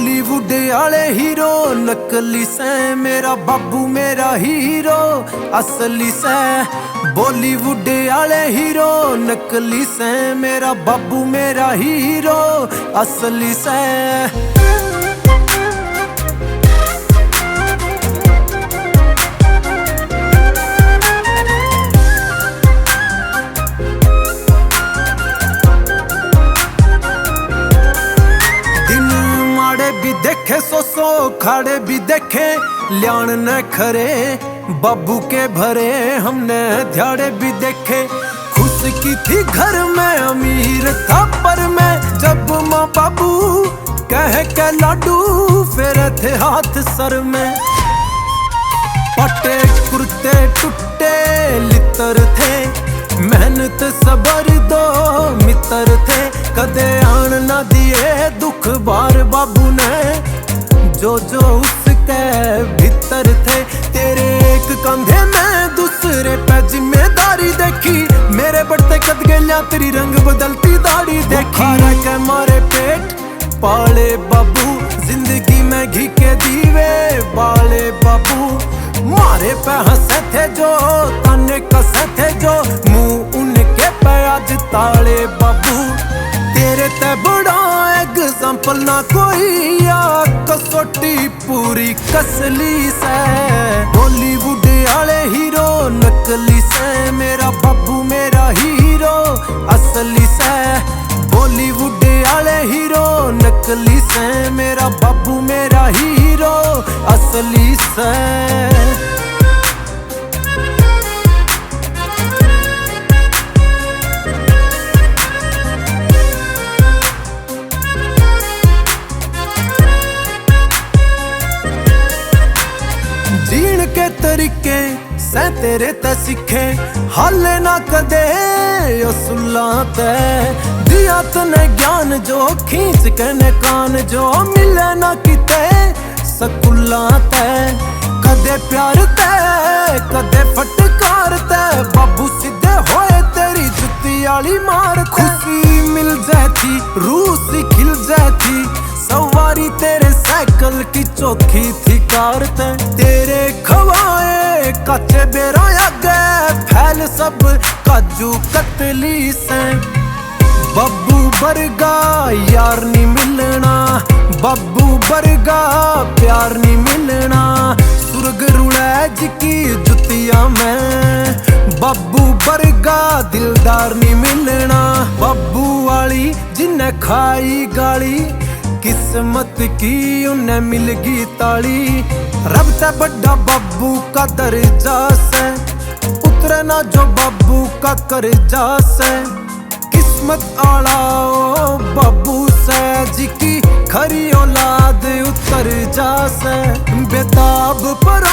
बॉलीवुड आले हीरो नकली से, मेरा बाबू मेरा हीरो असली से। बॉलीवुड आले हीरो नकली से, मेरा बाबू मेरा हीरो असली से। भी देखे सो खाड़े भी देखे ल्याण न खरे, बाबू के भरे हमने ध्याड़े भी देखे। खुश की थी घर में अमीर था पर मैं, जब माँ बाबू कह के लाडू फेरे थे हाथ सर में। पटे कुर्ते टूटे लितर थे, मेहनत सबर दो मित्र थे। कदे आन ना दिए दुख बार बाबू ने, जो उसके भीतर थे। तेरे एक कंधे में दूसरे पे जिम्मेदारी देखी, मेरे बढ़ते कद गया तेरी रंग बदलती दाढ़ी देखी। के मारे पेट पाले बाबू, जिंदगी में घी के दीवे बाले बाबू। मारे पे हंसे थे जो ताने कसे थे जो, मुंह उनके पे आज ताले बाबू। तेरे ते बड़ा एग्जाम्पल ना कोई, या कसोटी पूरी कसली से। बॉलीवुड आले हीरो नकली से, मेरा बाबू मेरा हीरो असली से। बॉलीवुड आले हीरो नकली से, मेरा बाबू मेरा हीरो असली से। जीण के तरीके से तेरे ते सीखे, हाले ना कदे असुल्ला ते। दिया तने ज्ञान जो खींच के ने कान, जो मिले ना किते सकुल्ला ते। कदे प्यार ते कदे फटकार ते, बाबू सीधे होए तेरी जुत्ती आली मार। खुशी मिल जाती रूह सी खिल जाती, सवारी तेरे साइकिल की चौकी थी कार ते। तेरे खवाए कच्चे बेरा गए फैल सब काजू कतली से। बब्बू बरगा यार नहीं मिलना, बब्बू बरगा प्यार नहीं मिलना। सुर्ग रुड़ैज की जुतिया में, बब्बू बरगा दिलदार नहीं मिलना। बब्बू वाली जिन्ने खाई गाली, किस्मत की उन्हें मिलगी ताली। रब से बड़ा बाबू का दर्जा से, उतरे ना जो बाबू का कर्जा से। किस्मत आला ओ बाबू से, जी की खरी औलाद उतर जा से। बेताब पर